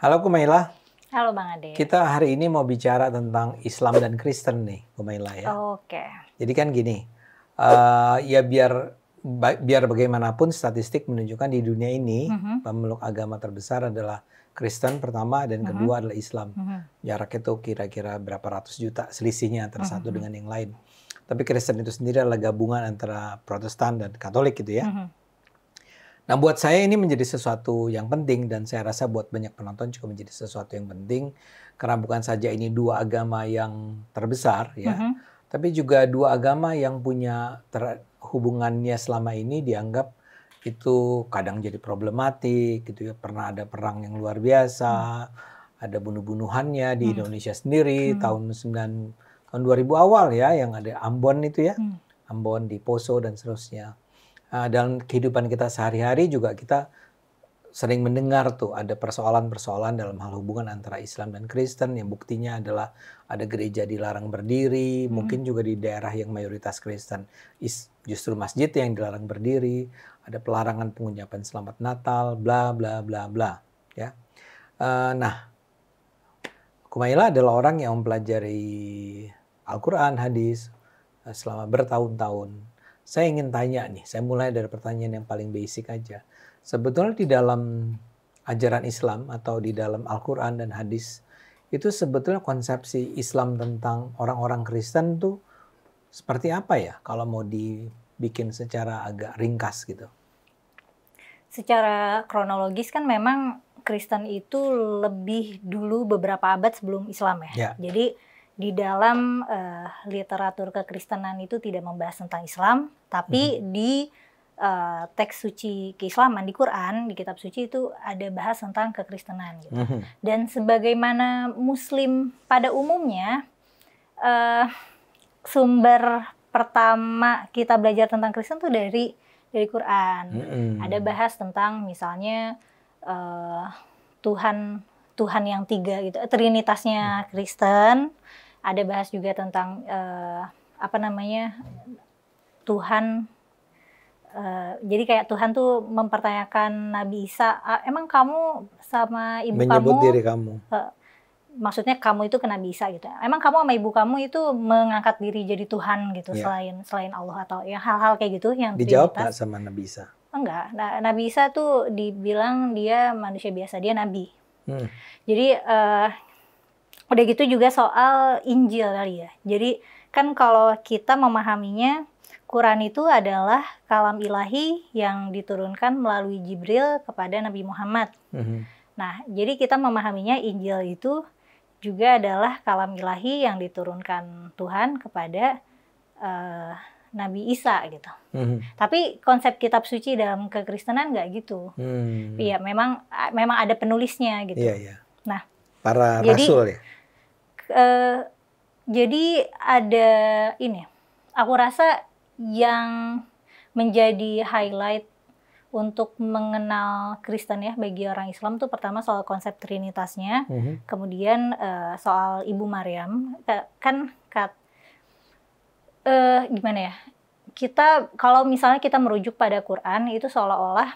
Halo Kumaila, Halo Bang Ade. kita hari ini mau bicara tentang Islam dan Kristen nih, Kumaila ya. Oke. Jadi kan gini, ya biar bagaimanapun statistik menunjukkan di dunia ini pemeluk agama terbesar adalah Kristen pertama dan kedua adalah Islam. Jaraknya itu kira-kira berapa ratus juta selisihnya antara satu dengan yang lain. Tapi Kristen itu sendiri adalah gabungan antara Protestan dan Katolik gitu ya. Nah, buat saya ini menjadi sesuatu yang penting dan saya rasa buat banyak penonton juga menjadi sesuatu yang penting karena bukan saja ini dua agama yang terbesar ya, tapi juga dua agama yang punya hubungannya selama ini dianggap itu kadang jadi problematik gitu ya. Pernah ada perang yang luar biasa, ada bunuh-bunuhannya di Indonesia sendiri tahun 2000 awal ya, yang ada Ambon itu ya, Ambon di Poso dan seterusnya. Dalam kehidupan kita sehari-hari juga kita sering mendengar tuh ada persoalan-persoalan dalam hal hubungan antara Islam dan Kristen yang buktinya adalah ada gereja dilarang berdiri, mungkin juga di daerah yang mayoritas Kristen justru masjid yang dilarang berdiri, ada pelarangan pengucapan Selamat Natal, bla bla bla bla ya. Nah, Kumaila adalah orang yang mempelajari Al-Quran, hadis selama bertahun-tahun. Saya ingin tanya nih, saya mulai dari pertanyaan yang paling basic aja. Sebetulnya di dalam ajaran Islam atau di dalam Al-Quran dan hadis, itu sebetulnya konsepsi Islam tentang orang-orang Kristen tuh seperti apa ya? Kalau mau dibikin secara agak ringkas gitu. Secara kronologis kan memang Kristen itu lebih dulu beberapa abad sebelum Islam ya. Jadi di dalam literatur kekristenan itu tidak membahas tentang Islam, tapi di teks suci keislaman di Quran, di kitab suci itu ada bahas tentang kekristenan gitu. Dan sebagaimana Muslim pada umumnya, sumber pertama kita belajar tentang Kristen itu dari Quran. Ada bahas tentang misalnya Tuhan yang tiga gitu, Trinitasnya Kristen. Ada bahas juga tentang Tuhan. Jadi kayak Tuhan tuh mempertanyakan Nabi Isa, emang kamu sama ibu menyebut kamu, diri kamu, maksudnya kamu itu ke Nabi Isa gitu. Emang kamu sama ibu kamu itu mengangkat diri jadi Tuhan gitu, selain Allah atau ya hal-hal kayak gitu yang dijawab Trinitas. nggak sama Nabi Isa? Enggak, Nabi Isa tuh dibilang dia manusia biasa, dia Nabi. Jadi udah gitu juga soal Injil kali ya. Jadi kan kalau kita memahaminya, Quran itu adalah kalam ilahi yang diturunkan melalui Jibril kepada Nabi Muhammad. Nah, jadi kita memahaminya Injil itu juga adalah kalam ilahi yang diturunkan Tuhan kepada Nabi Isa gitu. Tapi konsep kitab suci dalam kekristenan nggak gitu. Iya, memang ada penulisnya gitu. Nah, para rasul ya. Jadi ada ini, aku rasa yang menjadi highlight untuk mengenal Kristen ya bagi orang Islam tuh pertama soal konsep Trinitasnya, kemudian soal Ibu Maryam. Kan gimana ya? Kita kalau misalnya kita merujuk pada Quran itu seolah-olah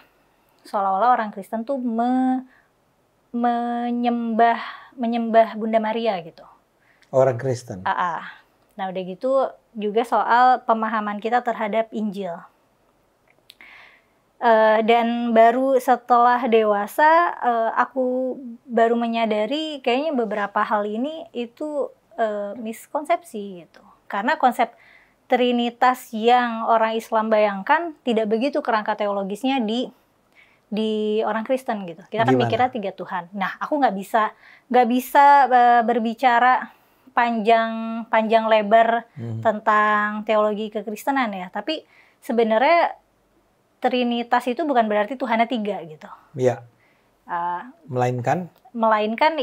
orang Kristen tuh menyembah Bunda Maria gitu. Orang Kristen. Nah udah gitu juga soal pemahaman kita terhadap Injil. Dan baru setelah dewasa aku baru menyadari kayaknya beberapa hal ini itu miskonsepsi gitu. Karena konsep Trinitas yang orang Islam bayangkan tidak begitu kerangka teologisnya di orang Kristen gitu. Kita kan mikirnya 3 Tuhan. Nah, aku nggak bisa berbicara panjang lebar tentang teologi kekristenan ya. Tapi sebenarnya Trinitas itu bukan berarti Tuhannya 3 gitu. Iya. Melainkan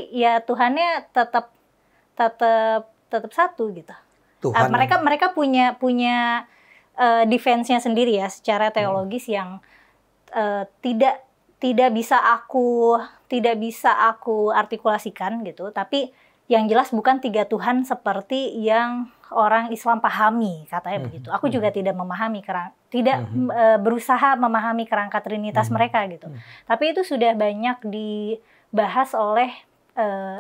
ya Tuhannya tetap satu gitu. Mereka punya defense-nya sendiri ya secara teologis yang tidak bisa aku artikulasikan gitu, tapi yang jelas bukan 3 Tuhan seperti yang orang Islam pahami, katanya begitu. Aku juga tidak tidak berusaha memahami kerangka trinitas mereka gitu. Tapi itu sudah banyak dibahas oleh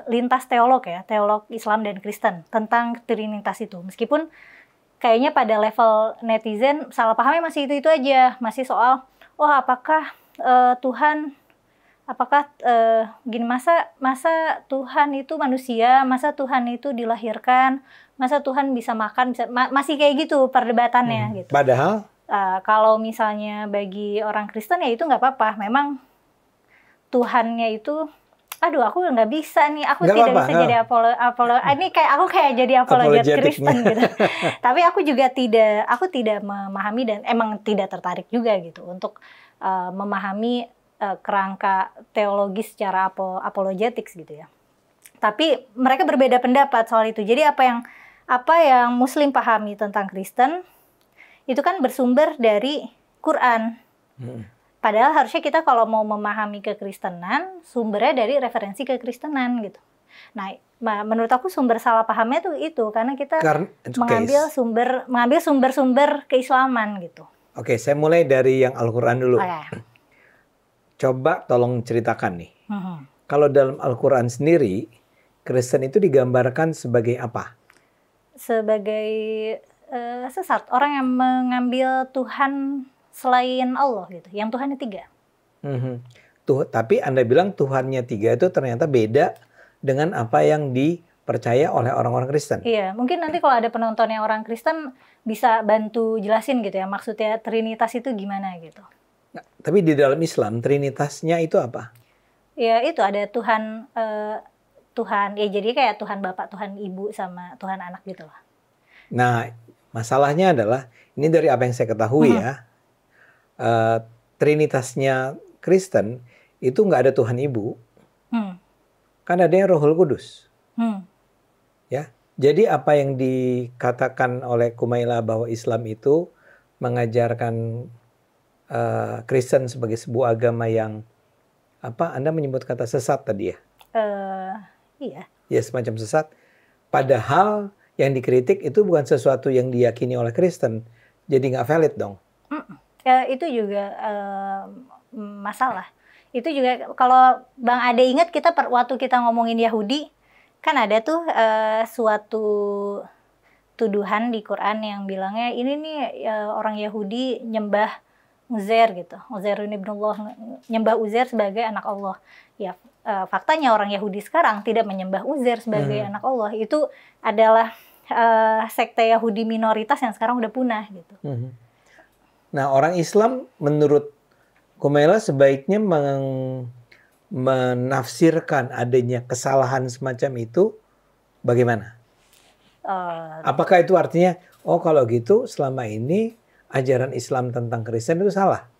lintas teolog ya, teolog Islam dan Kristen tentang trinitas itu. Meskipun kayaknya pada level netizen salah pahamnya masih itu aja, masih soal apakah Tuhan gini, masa Tuhan itu manusia, masa Tuhan itu dilahirkan, masa Tuhan bisa makan, masih kayak gitu perdebatannya gitu. Padahal kalau misalnya bagi orang Kristen ya itu nggak apa-apa. Memang Tuhannya itu, aduh aku nggak bisa nih, aku tidak bisa jadi ini kayak jadi apologet Kristen gitu. Tapi aku tidak memahami dan emang tidak tertarik juga gitu untuk memahami kerangka teologis secara apologetics gitu ya. Tapi mereka berbeda pendapat soal itu. Jadi apa yang Muslim pahami tentang Kristen itu kan bersumber dari Quran. Padahal harusnya kita kalau mau memahami kekristenan, sumbernya dari referensi kekristenan gitu. Nah, menurut aku sumber salah pahamnya tuh itu karena kita mengambil sumber-sumber keislaman gitu. Oke, saya mulai dari yang Al-Quran dulu. Coba tolong ceritakan nih. Kalau dalam Al-Quran sendiri, Kristen itu digambarkan sebagai apa? Sebagai sesat, orang yang mengambil Tuhan selain Allah gitu, yang Tuhannya 3. Tapi Anda bilang Tuhannya 3 itu ternyata beda dengan apa yang dipercaya oleh orang-orang Kristen. Iya, mungkin nanti kalau ada penonton yang orang Kristen bisa bantu jelasin gitu ya, maksudnya Trinitas itu gimana gitu. Nah, tapi di dalam Islam Trinitasnya itu apa? Ya itu ada Tuhan ya jadi kayak Tuhan Bapa, Tuhan Ibu sama Tuhan Anak gitu lah. Nah, masalahnya adalah ini dari apa yang saya ketahui ya. Trinitasnya Kristen itu nggak ada Tuhan Ibu. Kan ada yang Rohul Kudus. Ya. Jadi apa yang dikatakan oleh Kumaila bahwa Islam itu mengajarkan Kristen sebagai sebuah agama yang Anda menyebut kata sesat tadi ya? Iya. Ya semacam sesat. Padahal yang dikritik itu bukan sesuatu yang diyakini oleh Kristen. Jadi nggak valid dong. Itu juga masalah. Itu juga kalau Bang Ade ingat waktu kita ngomongin Yahudi, kan ada tuh suatu tuduhan di Quran yang bilangnya ini nih orang Yahudi nyembah Uzair gitu. Uzair ibnullah, nyembah Uzair sebagai anak Allah. Ya, faktanya orang Yahudi sekarang tidak menyembah Uzair sebagai anak Allah. Itu adalah sekte Yahudi minoritas yang sekarang udah punah gitu. Nah, orang Islam menurut Kumaila sebaiknya menafsirkan adanya kesalahan semacam itu bagaimana? Apakah itu artinya, kalau gitu selama ini ajaran Islam tentang Kristen itu salah?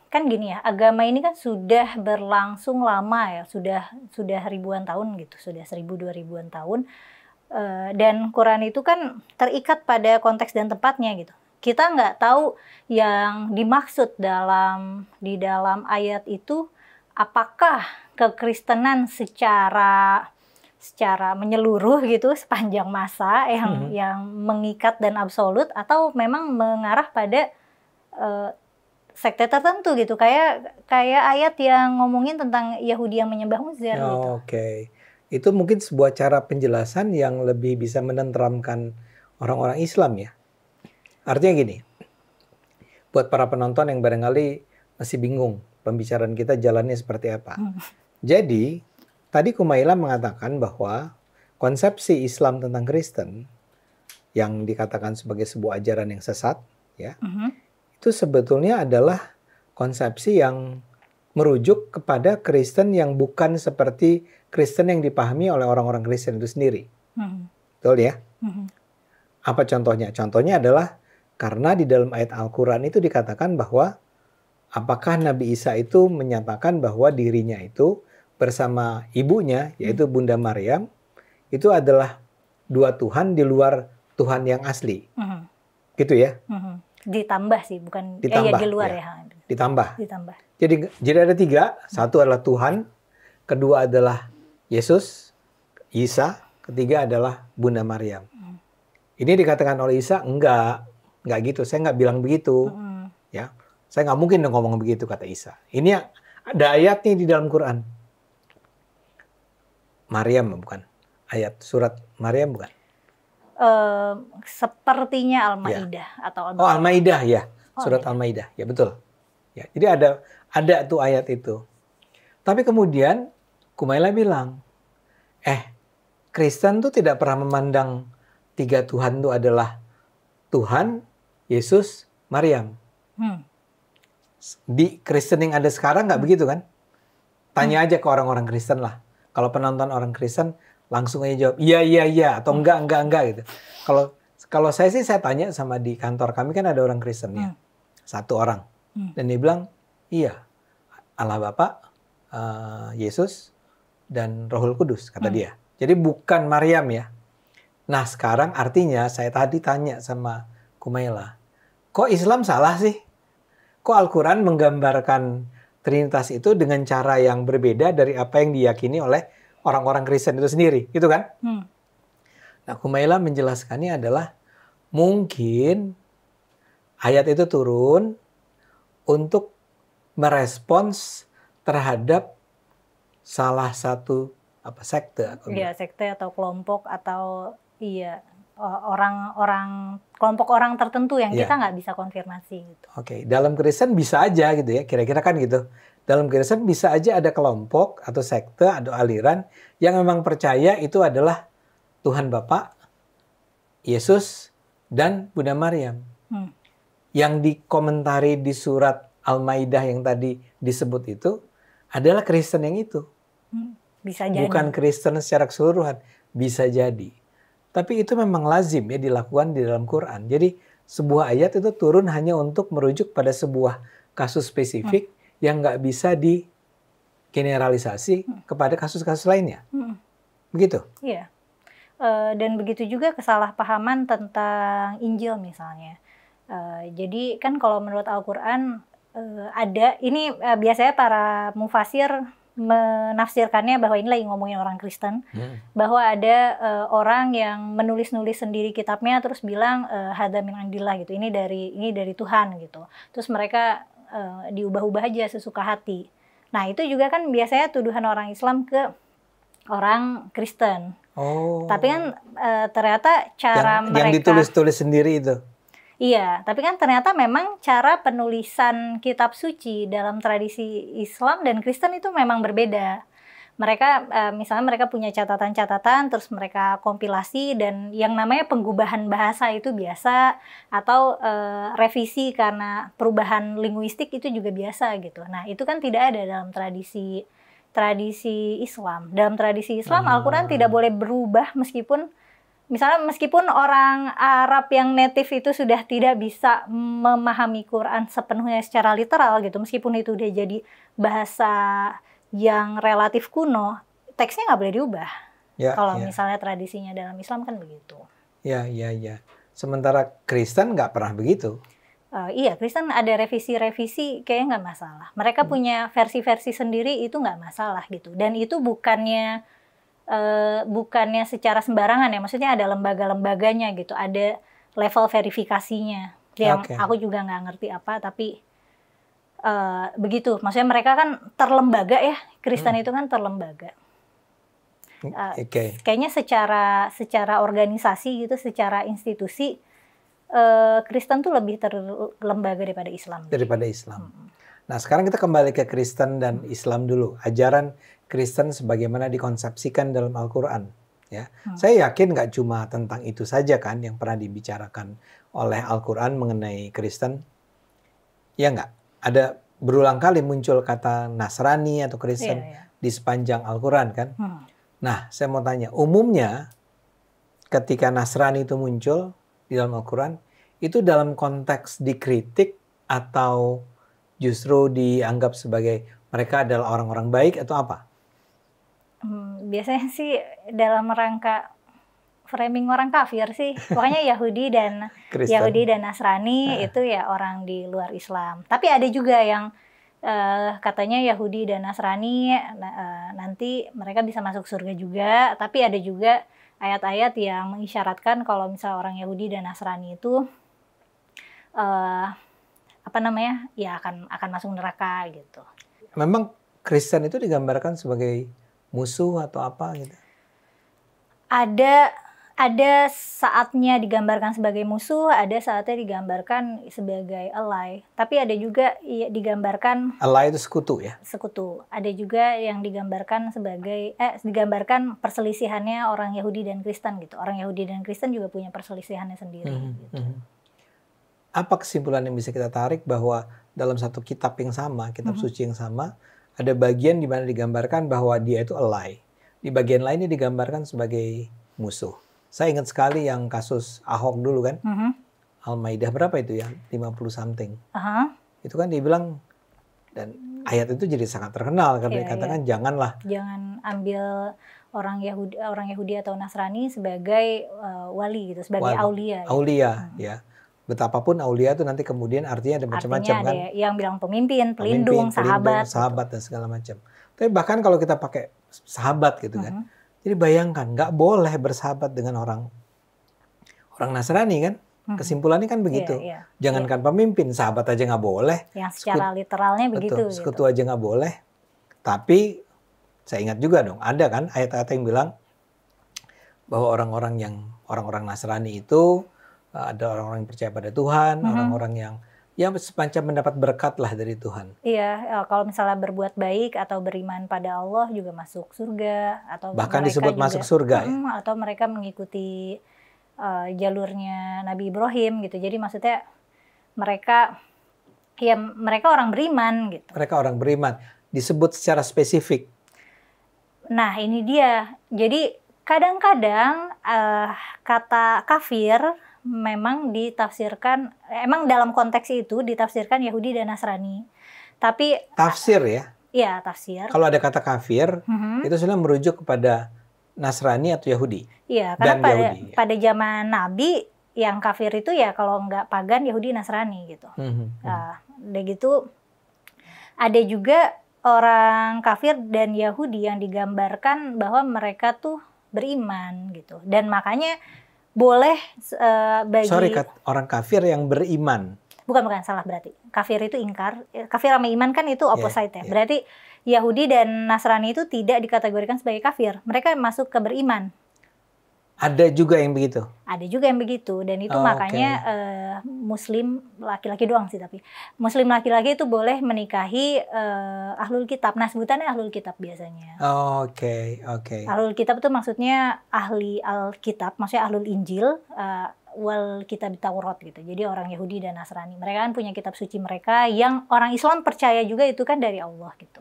Kan gini ya, agama ini kan sudah berlangsung lama ya, sudah ribuan tahun gitu, sudah 1000-2000 tahun. Dan Quran itu kan terikat pada konteks dan tempatnya gitu. Kita nggak tahu yang dimaksud di dalam ayat itu apakah kekristenan secara menyeluruh gitu sepanjang masa yang mengikat dan absolut, atau memang mengarah pada sekte tertentu gitu, kayak ayat yang ngomongin tentang Yahudi yang menyembah Uzair gitu. Oke. Itu mungkin sebuah cara penjelasan yang lebih bisa menenteramkan orang-orang Islam ya. Artinya gini, buat para penonton yang barangkali masih bingung pembicaraan kita jalannya seperti apa. Jadi, tadi Kumaila mengatakan bahwa konsepsi Islam tentang Kristen yang dikatakan sebagai sebuah ajaran yang sesat, ya, itu sebetulnya adalah konsepsi yang merujuk kepada Kristen yang bukan seperti Kristen yang dipahami oleh orang-orang Kristen itu sendiri. Betul ya? Apa contohnya? Contohnya adalah karena di dalam ayat Al-Quran itu dikatakan bahwa apakah Nabi Isa itu menyatakan bahwa dirinya itu bersama ibunya, yaitu Bunda Maryam, itu adalah dua Tuhan di luar Tuhan yang asli. Gitu ya? Ditambah sih, bukan ditambah, di luar ya. ya. Ditambah. Jadi ada 3. Satu adalah Tuhan, kedua adalah Yesus, Isa, ketiga adalah Bunda Maryam. Ini dikatakan oleh Isa, enggak gitu. Saya nggak bilang begitu. Ya, saya nggak mungkin ngomong begitu, kata Isa. Ini ada ayatnya di dalam Quran. Maryam bukan? Ayat surat Maryam bukan? Sepertinya Al-Maidah atau Al-Baqarah. Oh, Al-Maidah ya. Surat Al-Maidah. Ya, betul. Ya, jadi ada tuh ayat itu. Tapi kemudian Kumaila bilang, Kristen tuh tidak pernah memandang 3 Tuhan itu adalah Tuhan, Yesus, Maryam. Di Kristen yang ada sekarang nggak begitu kan? Tanya aja ke orang-orang Kristen lah. Kalau penonton orang Kristen langsung aja jawab iya atau enggak gitu. Kalau saya sih, saya tanya sama di kantor kami kan ada orang Kristen ya, 1 orang, dan dia bilang iya, Allah Bapa, Yesus dan Rohul Kudus, kata dia. Jadi bukan Maryam ya. Nah sekarang artinya saya tadi tanya sama Kumaila, kok Islam salah sih? Kok Al-Quran menggambarkan Trinitas itu dengan cara yang berbeda dari apa yang diyakini oleh orang-orang Kristen itu sendiri, gitu kan? Nah Kumaila menjelaskannya adalah mungkin ayat itu turun untuk merespons terhadap salah satu sekte atau sekte atau kelompok atau kelompok orang tertentu yang kita nggak bisa konfirmasi gitu. Oke, dalam Kristen bisa aja gitu ya, kira-kira kan gitu. Dalam Kristen bisa aja ada kelompok atau sekte atau aliran yang memang percaya itu adalah Tuhan Bapa, Yesus, dan Bunda Maryam. Yang dikomentari di surat Al-Maidah yang tadi disebut itu adalah Kristen yang itu. Bisa jadi. Bukan Kristen secara keseluruhan, bisa jadi. Tapi itu memang lazim ya dilakukan di dalam Quran. Jadi sebuah ayat itu turun hanya untuk merujuk pada sebuah kasus spesifik yang nggak bisa digeneralisasi kepada kasus-kasus lainnya. Begitu? Iya. Dan begitu juga kesalahpahaman tentang Injil misalnya. Jadi kan kalau menurut Al-Quran ada, ini biasanya para mufasir menafsirkannya bahwa ini lagi ngomongin orang Kristen, bahwa ada orang yang menulis-nulis sendiri kitabnya terus bilang hadza min indillah gitu, ini dari Tuhan gitu. Terus mereka diubah-ubah aja sesuka hati. Nah itu juga kan biasanya tuduhan orang Islam ke orang Kristen. Tapi kan ternyata cara mereka yang ditulis-tulis sendiri itu. Iya, tapi kan ternyata memang cara penulisan kitab suci dalam tradisi Islam dan Kristen itu memang berbeda. Mereka misalnya mereka punya catatan-catatan, terus mereka kompilasi, dan yang namanya penggubahan bahasa itu biasa, atau revisi karena perubahan linguistik itu juga biasa gitu. Nah itu kan tidak ada dalam tradisi Islam. Dalam tradisi Islam Al-Quran tidak boleh berubah meskipun orang Arab yang native itu sudah tidak bisa memahami Quran sepenuhnya secara literal gitu, meskipun itu udah jadi bahasa yang relatif kuno, teksnya nggak boleh diubah. Kalau misalnya tradisinya dalam Islam kan begitu. Ya. Sementara Kristen nggak pernah begitu. Iya, Kristen ada revisi-revisi kayaknya nggak masalah. Mereka punya versi-versi sendiri, itu nggak masalah gitu. Dan itu bukannya secara sembarangan ya, maksudnya ada lembaga-lembaganya gitu, ada level verifikasinya yang aku juga nggak ngerti apa, tapi begitu, maksudnya mereka kan terlembaga ya, Kristen itu kan terlembaga. Kayaknya secara organisasi gitu, secara institusi Kristen tuh lebih terlembaga daripada Islam. Nah sekarang kita kembali ke Kristen dan Islam dulu, ajaran Kristen sebagaimana dikonsepsikan dalam Al-Quran. Ya. Saya yakin nggak cuma tentang itu saja kan yang pernah dibicarakan oleh Al-Quran mengenai Kristen. Ya nggak? Ada berulang kali muncul kata Nasrani atau Kristen di sepanjang Al-Quran kan. Nah saya mau tanya, umumnya ketika Nasrani itu muncul di dalam Al-Quran, itu dalam konteks dikritik atau justru dianggap sebagai mereka adalah orang-orang baik atau apa? Biasanya sih dalam rangka framing orang kafir sih. Pokoknya Yahudi dan Nasrani itu ya orang di luar Islam. Tapi ada juga yang katanya Yahudi dan Nasrani nanti mereka bisa masuk surga juga. Tapi ada juga ayat-ayat yang mengisyaratkan kalau misalnya orang Yahudi dan Nasrani itu ya akan masuk neraka gitu. Memang Kristen itu digambarkan sebagai musuh atau apa gitu? Ada saatnya digambarkan sebagai musuh, ada saatnya digambarkan sebagai ally. Tapi ada juga digambarkan ally itu sekutu ya? Sekutu. Ada juga yang digambarkan digambarkan perselisihannya orang Yahudi dan Kristen gitu. Orang Yahudi dan Kristen juga punya perselisihannya sendiri gitu. Apa kesimpulan yang bisa kita tarik bahwa dalam satu kitab yang sama, kitab suci yang sama, ada bagian di mana digambarkan bahwa dia itu ally. Di bagian lainnya digambarkan sebagai musuh. Saya ingat sekali yang kasus Ahok dulu kan. Al-Maidah berapa itu ya? 50 something. Itu kan dia bilang, dan ayat itu jadi sangat terkenal karena dikatakan jangan ambil orang Yahudi atau Nasrani sebagai wali gitu, sebagai aulia. Aulia ya. Betapapun aulia itu nanti kemudian artinya ada macam-macam kan. Ada yang bilang pemimpin, pelindung, sahabat dan segala macam. Tapi bahkan kalau kita pakai sahabat gitu kan. Jadi bayangkan, nggak boleh bersahabat dengan orang Nasrani kan? Kesimpulannya kan begitu. Jangankan pemimpin, sahabat aja nggak boleh. Yang secara literalnya begitu. Sekutu aja nggak boleh. Tapi saya ingat juga dong, ada kan ayat-ayat yang bilang bahwa orang-orang Nasrani itu ada orang-orang yang percaya pada Tuhan, orang-orang yang semacam mendapat berkat lah dari Tuhan. Iya, kalau misalnya berbuat baik atau beriman pada Allah juga masuk surga, atau bahkan disebut juga masuk surga ya? Atau mereka mengikuti jalurnya Nabi Ibrahim gitu. Jadi maksudnya mereka orang beriman gitu. Mereka orang beriman, disebut secara spesifik. Nah ini dia. Jadi kadang-kadang kata kafir memang ditafsirkan, emang dalam konteks itu ditafsirkan Yahudi dan Nasrani. Tapi tafsir ya? Iya, tafsir. Kalau ada kata kafir, itu sudah merujuk kepada Nasrani atau Yahudi. Iya, karena pada zaman Nabi yang kafir itu ya kalau nggak pagan, Yahudi, Nasrani gitu. Udah gitu ada juga orang kafir dan Yahudi yang digambarkan bahwa mereka tuh beriman gitu. Dan makanya boleh bagi... Sorry, orang kafir yang beriman. Bukan, salah berarti. Kafir itu ingkar. Kafir sama iman kan itu opposite ya. Berarti Yahudi dan Nasrani itu tidak dikategorikan sebagai kafir. Mereka masuk ke beriman. Ada juga yang begitu? Ada juga yang begitu. Dan itu makanya Muslim laki-laki doang sih tapi. Muslim laki-laki itu boleh menikahi ahlul kitab. Nah sebutannya ahlul kitab biasanya. Oke. Ahlul kitab itu maksudnya ahli Alkitab. Maksudnya ahlul Injil. Wal kitab Taurat gitu. Jadi orang Yahudi dan Nasrani. Mereka kan punya kitab suci mereka yang orang Islam percaya juga itu kan dari Allah gitu.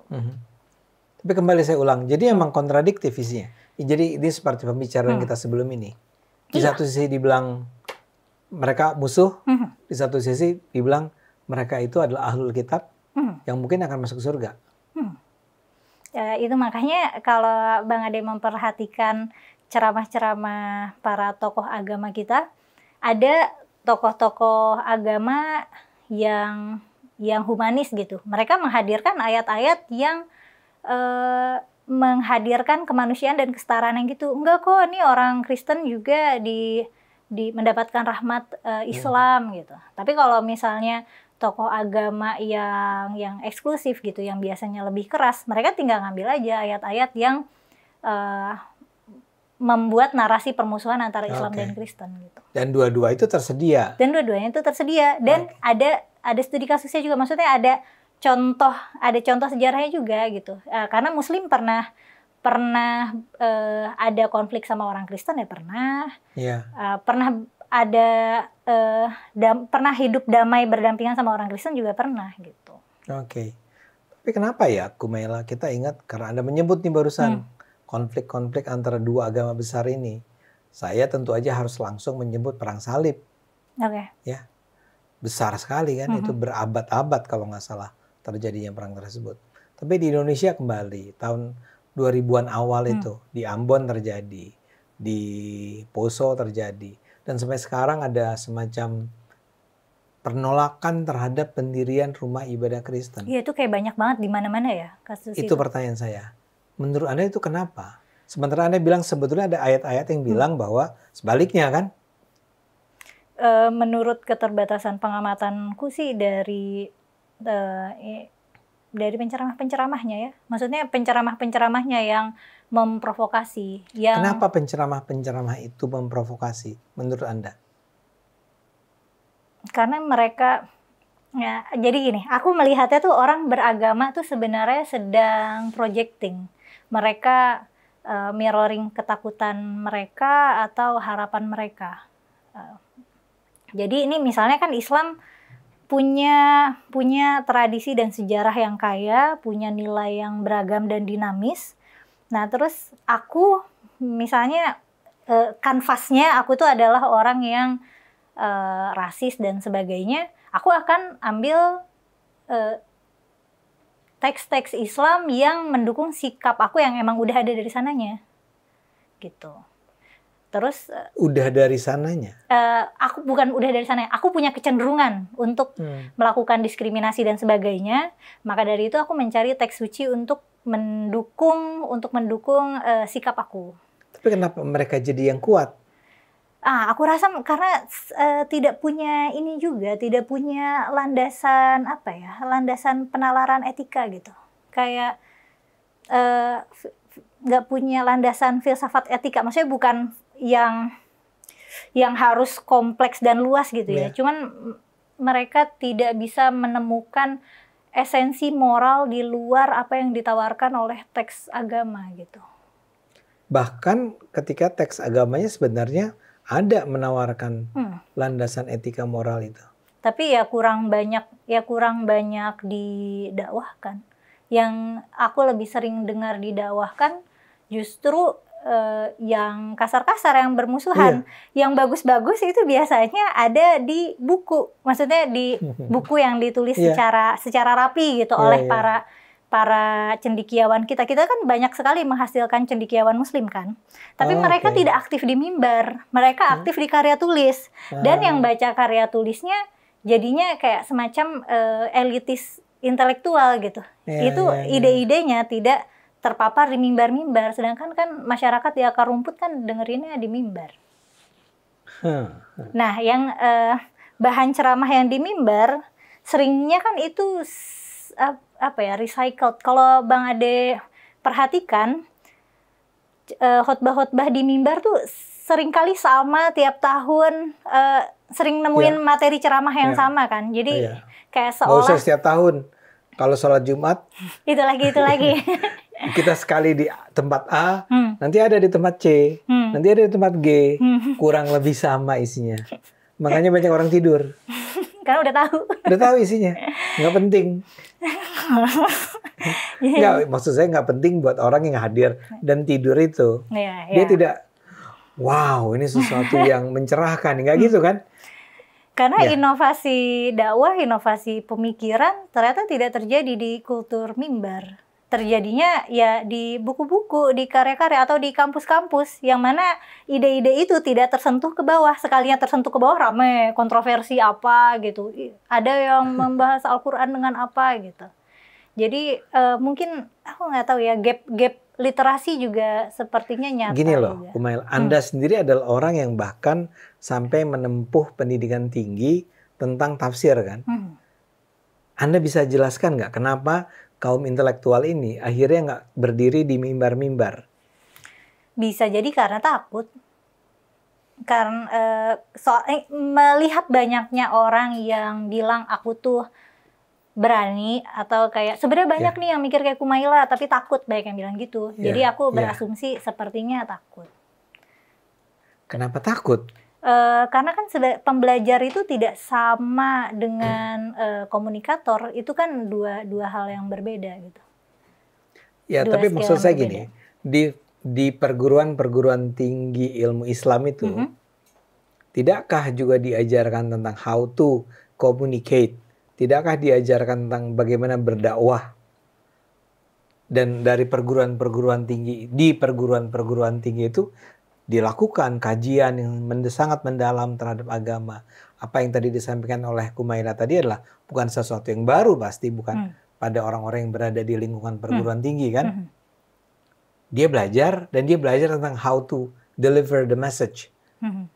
Tapi kembali saya ulang. Jadi emang kontradiktif isinya. Jadi ini seperti pembicaraan kita sebelum ini. Di satu sisi dibilang mereka musuh, di satu sisi dibilang mereka itu adalah ahlul kitab yang mungkin akan masuk surga. Itu makanya kalau Bang Ade memperhatikan ceramah-ceramah para tokoh agama kita, ada tokoh-tokoh agama yang humanis gitu. Mereka menghadirkan ayat-ayat yang menghadirkan kemanusiaan dan kesetaraan yang gitu. Enggak kok, ini orang Kristen juga mendapatkan rahmat Islam gitu. Tapi kalau misalnya tokoh agama yang eksklusif gitu, yang biasanya lebih keras, mereka tinggal ngambil aja ayat-ayat yang membuat narasi permusuhan antara Islam dan Kristen gitu. Dan dua-dua itu tersedia. Dan dua-duanya itu tersedia. Dan ada studi kasusnya juga, maksudnya ada contoh sejarahnya juga gitu. Karena Muslim pernah ada konflik sama orang Kristen ya pernah. Pernah ada pernah hidup damai berdampingan sama orang Kristen juga pernah gitu. Tapi kenapa ya Kumaila, kita ingat karena Anda menyebut nih barusan konflik-konflik antara dua agama besar ini. Saya tentu aja harus langsung menyebut perang salib. Ya. Besar sekali kan, itu berabad-abad kalau nggak salah terjadinya perang tersebut. Tapi di Indonesia kembali, tahun 2000-an awal itu, di Ambon terjadi, di Poso terjadi. Dan sampai sekarang ada semacam penolakan terhadap pendirian rumah ibadah Kristen. Iya, itu kayak banyak banget di mana-mana ya kasus itu. Itu pertanyaan saya. Menurut Anda itu kenapa? Sementara Anda bilang sebetulnya ada ayat-ayat yang bilang bahwa sebaliknya kan? Menurut keterbatasan pengamatanku sih dari penceramah-penceramahnya ya. Maksudnya penceramah-penceramahnya yang memprovokasi. Kenapa penceramah-penceramah itu memprovokasi menurut Anda? Karena mereka, ya, jadi gini, aku melihatnya tuh orang beragama tuh sebenarnya sedang projecting. Mereka mirroring ketakutan mereka atau harapan mereka. Jadi ini misalnya kan Islam punya tradisi dan sejarah yang kaya, punya nilai yang beragam dan dinamis. Nah, terus aku misalnya kanvasnya aku tuh adalah orang yang rasis dan sebagainya. Aku akan ambil teks-teks Islam yang mendukung sikap aku yang emang udah ada dari sananya, gitu. Terus udah dari sananya? Aku bukan udah dari sana. Aku punya kecenderungan untuk melakukan diskriminasi dan sebagainya. Maka dari itu aku mencari teks suci untuk mendukung sikap aku. Tapi kenapa mereka jadi yang kuat? Aku rasa karena tidak punya ini juga, tidak punya landasan landasan penalaran etika gitu. Kayak nggak punya landasan filsafat etika. Maksudnya bukan yang harus kompleks dan luas gitu ya. Cuman mereka tidak bisa menemukan esensi moral di luar apa yang ditawarkan oleh teks agama gitu. Bahkan ketika teks agamanya sebenarnya ada menawarkan landasan etika moral itu. Tapi ya kurang banyak didakwahkan. Yang aku lebih sering dengar didakwahkan justru yang kasar-kasar, yang bermusuhan. Yang bagus-bagus itu biasanya ada di buku. Maksudnya di buku yang ditulis secara rapi gitu oleh para cendekiawan kita. Kita kan banyak sekali menghasilkan cendekiawan muslim kan. Tapi mereka tidak aktif di mimbar. Mereka aktif di karya tulis. Dan yang baca karya tulisnya jadinya kayak semacam elitis intelektual gitu. Ide-idenya tidak terpapar di mimbar-mimbar, sedangkan kan masyarakat di akar rumput kan dengerinnya di mimbar. Nah, yang bahan ceramah yang di mimbar seringnya kan itu recycled. Kalau Bang Ade perhatikan khotbah-khotbah di mimbar tuh seringkali sama tiap tahun, sering nemuin materi ceramah yang sama kan. Jadi kayak seolah nggak usah setiap tahun. Kalau sholat Jumat itu lagi. Kita sekali di tempat A, nanti ada di tempat C, nanti ada di tempat G, kurang lebih sama isinya. Makanya banyak orang tidur. Karena udah tahu. Udah tahu isinya, nggak penting. Nggak, maksud saya nggak penting buat orang yang hadir dan tidur itu. Dia tidak, wow ini sesuatu yang mencerahkan, nggak gitu kan? Karena inovasi dakwah, inovasi pemikiran ternyata tidak terjadi di kultur mimbar. Terjadinya ya di buku-buku, di karya-karya atau di kampus-kampus yang mana ide-ide itu tidak tersentuh ke bawah. Sekalinya tersentuh ke bawah rame, kontroversi apa gitu. Ada yang membahas Al-Quran dengan apa gitu. Jadi mungkin aku nggak tahu ya, gap literasi juga sepertinya nyata. Gini loh, Kumail, Anda sendiri adalah orang yang bahkan sampai menempuh pendidikan tinggi tentang tafsir kan? Anda bisa jelaskan nggak kenapa kaum intelektual ini akhirnya nggak berdiri di mimbar-mimbar? Bisa jadi karena takut. Karena melihat banyaknya orang yang bilang aku tuh berani, atau kayak sebenarnya banyak nih yang mikir kayak Kumaila tapi takut, banyak yang bilang gitu. Jadi aku berasumsi sepertinya takut. Kenapa takut? Karena kan pembelajar itu tidak sama dengan komunikator, itu kan dua hal yang berbeda gitu. Ya, tapi maksud saya gini, di perguruan tinggi ilmu Islam itu, tidakkah juga diajarkan tentang how to communicate? Tidakkah diajarkan tentang bagaimana berdakwah? Dan dari perguruan-perguruan tinggi, di perguruan-perguruan tinggi itu dilakukan kajian yang sangat mendalam terhadap agama. Apa yang tadi disampaikan oleh Kumaila tadi adalah bukan sesuatu yang baru, pasti bukan pada orang-orang yang berada di lingkungan perguruan tinggi kan. Dia belajar dan dia belajar tentang how to deliver the message.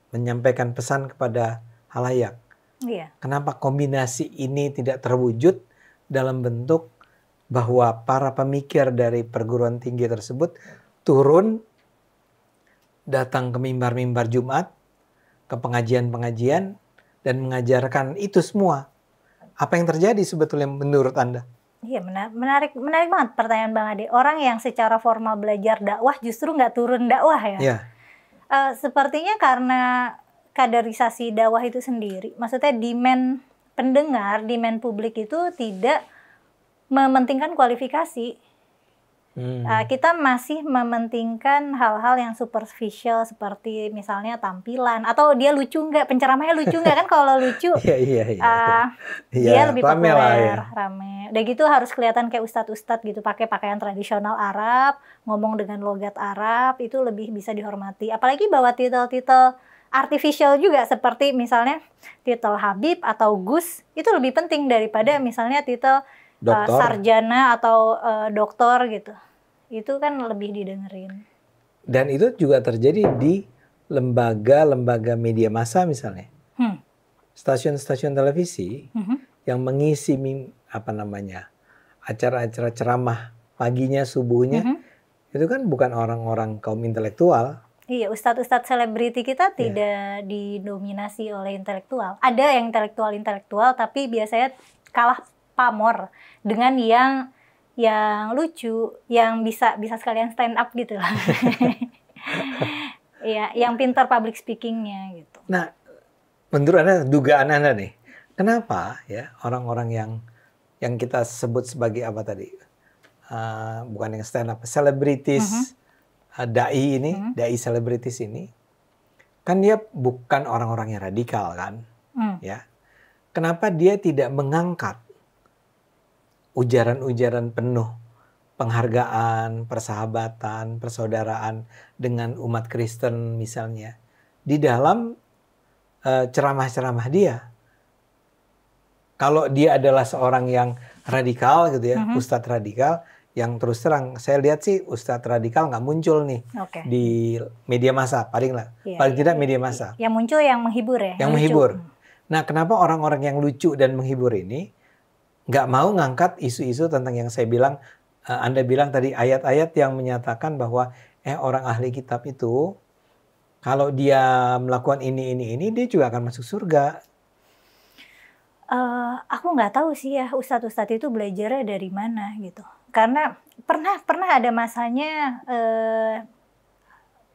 Menyampaikan pesan kepada halayak. Iya. Kenapa kombinasi ini tidak terwujud dalam bentuk bahwa para pemikir dari perguruan tinggi tersebut turun, datang ke mimbar-mimbar Jumat, ke pengajian-pengajian, dan mengajarkan itu semua. Apa yang terjadi sebetulnya menurut Anda? Iya, menarik banget pertanyaan Bang Ade. Orang yang secara formal belajar dakwah justru nggak turun dakwah ya? Iya. Sepertinya karena kaderisasi dakwah itu sendiri. Maksudnya demand pendengar, demand publik itu tidak mementingkan kualifikasi. Kita masih mementingkan hal-hal yang superficial seperti misalnya tampilan atau dia lucu nggak, penceramahnya lucu nggak, kan kalau lucu dia lebih populer, rame. Udah gitu harus kelihatan kayak ustadz-ustadz gitu, pakai pakaian tradisional Arab, ngomong dengan logat Arab, itu lebih bisa dihormati. Apalagi bawa titel-titel artificial juga seperti misalnya titel Habib atau Gus, itu lebih penting daripada misalnya titel sarjana atau doktor gitu. Itu kan lebih didengerin. Dan itu juga terjadi di lembaga-lembaga media massa misalnya. Stasiun-stasiun televisi yang mengisi acara-acara ceramah paginya, subuhnya, itu kan bukan orang-orang kaum intelektual. Iya, ustadz-ustadz selebriti kita tidak didominasi oleh intelektual. Ada yang intelektual, tapi biasanya kalah pamor dengan yang lucu, yang bisa sekalian stand up gitu lah. Iya, yang pintar public speakingnya gitu. Nah, menurut Anda, dugaan Anda nih, kenapa ya orang-orang yang kita sebut sebagai apa tadi, bukan yang stand up, selebritis, dai ini, dai selebritis ini, kan dia bukan orang-orang yang radikal kan, ya. Kenapa dia tidak mengangkat ujaran-ujaran penuh penghargaan, persahabatan, persaudaraan dengan umat Kristen misalnya di dalam ceramah-ceramah dia? Kalau dia adalah seorang yang radikal gitu ya, ustadz radikal, yang terus terang saya lihat sih ustadz radikal nggak muncul nih di media massa, paling tidak media massa. Yang muncul yang menghibur ya. Yang menghibur. Nah, kenapa orang-orang yang lucu dan menghibur ini nggak mau ngangkat isu-isu tentang yang saya bilang, Anda bilang tadi, ayat-ayat yang menyatakan bahwa orang ahli kitab itu kalau dia melakukan ini, dia juga akan masuk surga. Aku nggak tahu sih ya ustadz-ustadz itu belajarnya dari mana gitu. Karena pernah ada masanya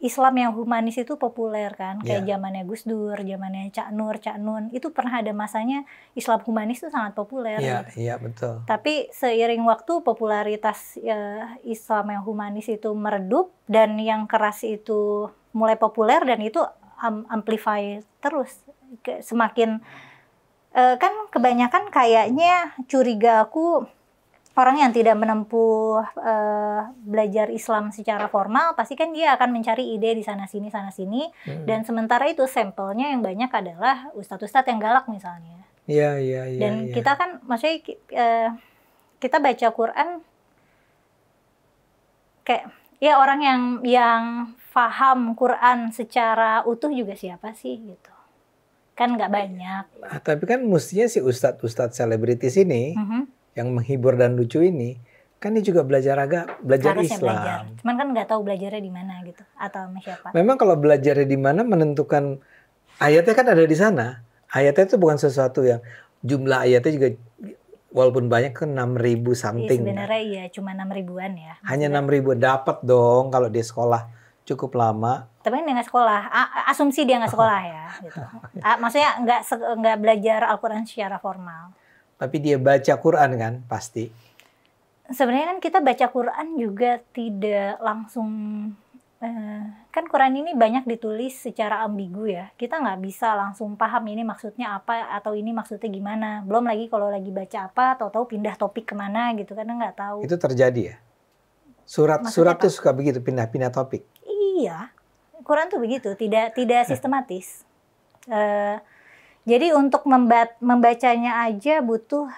Islam yang humanis itu populer kan, kayak zamannya Gus Dur, zamannya Cak Nun, itu pernah ada masanya Islam humanis itu sangat populer. Iya, betul. Tapi seiring waktu popularitas Islam yang humanis itu meredup dan yang keras itu mulai populer dan itu amplify terus. Semakin kan kebanyakan kayaknya curiga aku orang yang tidak menempuh belajar Islam secara formal pasti kan dia akan mencari ide di sana sini dan sementara itu sampelnya yang banyak adalah ustadz-ustadz yang galak misalnya. Iya. Dan kita kan maksudnya kita baca Quran kayak ya orang yang paham Quran secara utuh juga siapa sih gitu. Kan nggak banyak. Tapi kan mestinya si ustadz selebritis ini yang menghibur dan lucu ini, kan dia juga belajar Harusnya Islam. Belajar. Cuman kan nggak tahu belajarnya di mana gitu, atau sama siapa. Memang kalau belajarnya di mana menentukan, ayatnya kan ada di sana. Ayatnya itu bukan sesuatu yang jumlah ayatnya juga walaupun banyak kan 6.000 something. Sebenarnya iya cuma 6.000-an ya. Hanya 6.000 dapat dong kalau dia sekolah cukup lama. Tapi dia nggak sekolah, asumsi dia nggak sekolah ya. Gitu. Maksudnya nggak belajar Al-Quran secara formal. Tapi dia baca Quran kan pasti. Sebenarnya kan kita baca Quran juga tidak langsung, kan Quran ini banyak ditulis secara ambigu ya. Kita nggak bisa langsung paham ini maksudnya apa atau ini maksudnya gimana. Belum lagi kalau lagi baca apa, tahu-tahu pindah topik kemana gitu, karena nggak tahu. Itu terjadi ya? Surat tuh suka begitu, pindah-pindah topik. Iya, Quran tuh begitu, tidak sistematis. Jadi untuk membacanya aja butuh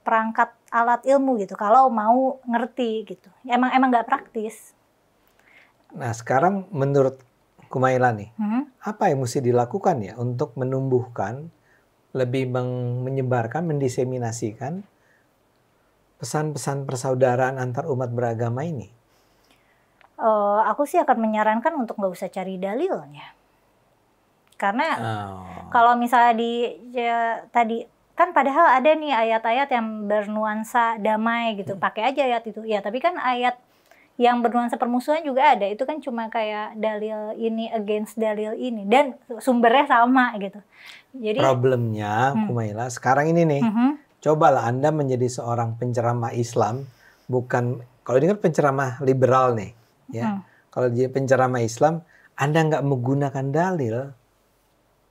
perangkat alat ilmu gitu. Kalau mau ngerti gitu, emang nggak praktis. Nah, sekarang menurut Kumaila nih, apa yang mesti dilakukan ya untuk menumbuhkan, lebih menyebarkan, mendiseminasikan pesan-pesan persaudaraan antar umat beragama ini? Aku sih akan menyarankan untuk nggak usah cari dalilnya. Karena kalau misalnya tadi kan padahal ada nih ayat-ayat yang bernuansa damai gitu, pakai aja ayat itu. Ya, tapi kan ayat yang bernuansa permusuhan juga ada. Itu kan cuma kayak dalil ini against dalil ini dan sumbernya sama gitu. Jadi problemnya Kumaila sekarang ini nih, cobalah Anda menjadi seorang penceramah Islam, bukan, kalau ini kan penceramah liberal nih, ya. Kalau dia penceramah Islam, Anda nggak menggunakan dalil,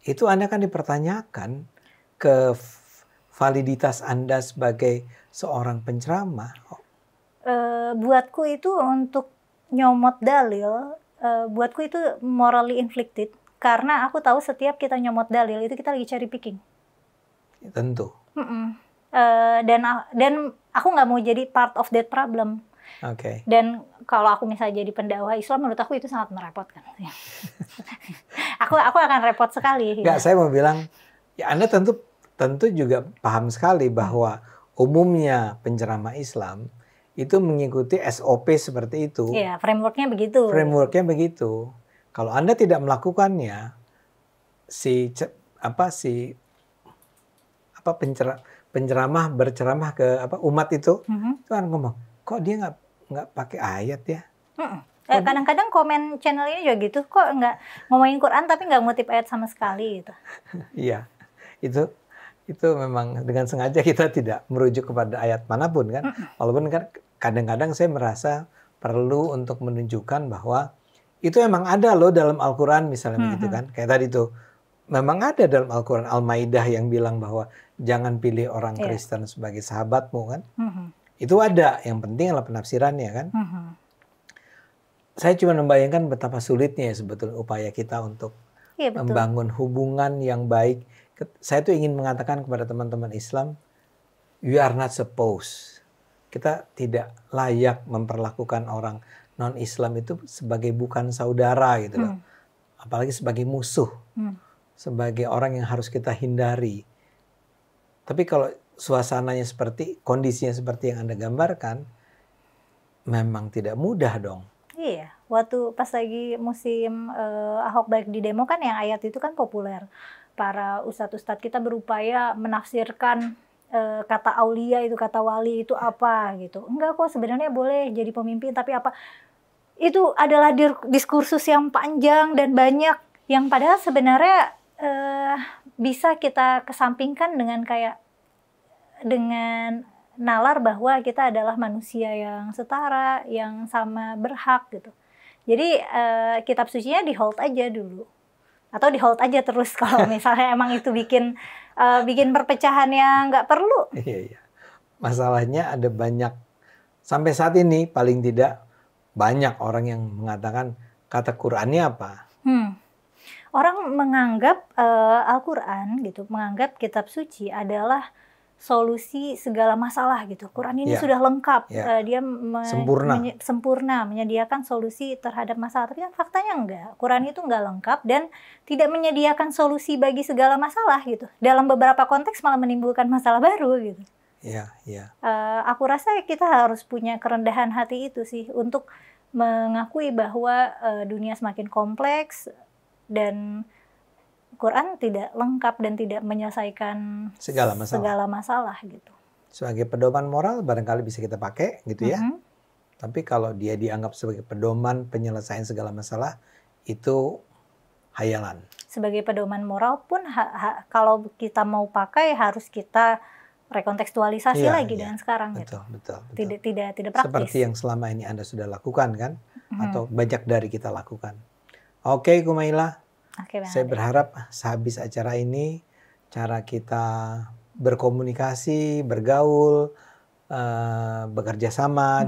itu Anda kan dipertanyakan ke validitas Anda sebagai seorang penceramah. Buatku itu untuk nyomot dalil, buatku itu morally inflicted. Karena aku tahu setiap kita nyomot dalil itu kita lagi cherry picking. Ya, tentu. Dan aku nggak mau jadi part of that problem. Oke. Dan kalau aku misalnya jadi pendakwah Islam, menurut aku itu sangat merepotkan. aku akan repot sekali. Nggak, saya mau bilang, ya Anda tentu juga paham sekali bahwa umumnya penceramah Islam itu mengikuti SOP seperti itu. Iya, frameworknya begitu. Frameworknya begitu. Kalau Anda tidak melakukannya, penceramah berceramah ke umat itu, itu kan ngomong, kok dia nggak pakai ayat ya? Kadang-kadang komen channel ini juga gitu, kok nggak ngomongin Quran tapi nggak ngutip ayat sama sekali gitu. Iya, itu memang dengan sengaja kita tidak merujuk kepada ayat manapun kan. Walaupun kan kadang-kadang saya merasa perlu untuk menunjukkan bahwa itu memang ada loh dalam Al-Quran misalnya begitu kan. Kayak tadi tuh, memang ada dalam Al-Quran Al-Maidah yang bilang bahwa jangan pilih orang Kristen sebagai sahabatmu kan. Itu ada, yang penting adalah penafsirannya kan. Saya cuma membayangkan betapa sulitnya ya sebetulnya upaya kita untuk membangun hubungan yang baik. Saya tuh ingin mengatakan kepada teman-teman Islam, we are not supposed. Kita tidak layak memperlakukan orang non-Islam itu sebagai bukan saudara gitu loh. Apalagi sebagai musuh. Sebagai orang yang harus kita hindari. Tapi kalau suasananya kondisinya seperti yang Anda gambarkan, memang tidak mudah dong. Iya, waktu pas lagi musim Ahok baik di demo kan yang ayat itu kan populer. Para ustadz-ustadz kita berupaya menafsirkan kata aulia itu, kata wali itu apa gitu. Enggak kok, sebenarnya boleh jadi pemimpin, tapi apa? Itu adalah diskursus yang panjang dan banyak yang padahal sebenarnya bisa kita kesampingkan dengan nalar bahwa kita adalah manusia yang setara, yang sama berhak gitu. Jadi kitab sucinya di hold aja dulu. Atau di hold aja terus kalau misalnya emang itu bikin perpecahan yang nggak perlu. Iya. Masalahnya ada banyak, sampai saat ini paling tidak banyak orang yang mengatakan kata Qur'annya apa. Orang menganggap Al-Quran gitu, menganggap kitab suci adalah solusi segala masalah gitu. Quran ini sudah lengkap, dia sempurna menyediakan solusi terhadap masalah. Tapi kan faktanya enggak. Quran itu enggak lengkap dan tidak menyediakan solusi bagi segala masalah gitu. Dalam beberapa konteks malah menimbulkan masalah baru gitu. Aku rasa kita harus punya kerendahan hati itu sih untuk mengakui bahwa dunia semakin kompleks dan Quran tidak lengkap dan tidak menyelesaikan segala masalah gitu. Sebagai pedoman moral barangkali bisa kita pakai gitu ya. Tapi kalau dia dianggap sebagai pedoman penyelesaian segala masalah, itu hayalan. Sebagai pedoman moral pun kalau kita mau pakai harus kita rekontekstualisasi lagi dengan sekarang. Betul. Tidak praktis. Seperti yang selama ini Anda sudah lakukan kan? Atau banyak dari kita lakukan. Oke, Kumaila. Saya berharap sehabis acara ini cara kita berkomunikasi, bergaul, bekerja sama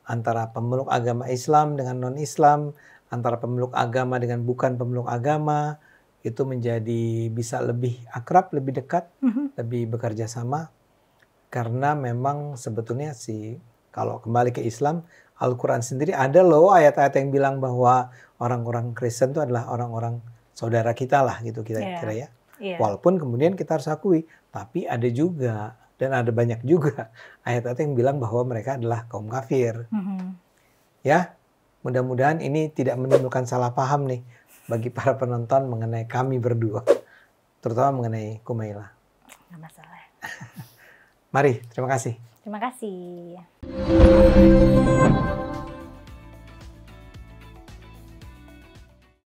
antara pemeluk agama Islam dengan non-Islam, antara pemeluk agama dengan bukan pemeluk agama, itu menjadi bisa lebih akrab, lebih dekat, lebih bekerja sama. Karena memang sebetulnya kalau kembali ke Islam, Al-Quran sendiri ada loh ayat-ayat yang bilang bahwa orang-orang Kristen itu adalah orang-orang saudara kita lah gitu kira-kira ya. Walaupun kemudian kita harus akui, tapi ada juga dan ada banyak juga ayat-ayat yang bilang bahwa mereka adalah kaum kafir. Ya, mudah-mudahan ini tidak menimbulkan salah paham nih bagi para penonton mengenai kami berdua, terutama mengenai Kumaila. Nggak masalah. Mari, terima kasih. Terima kasih.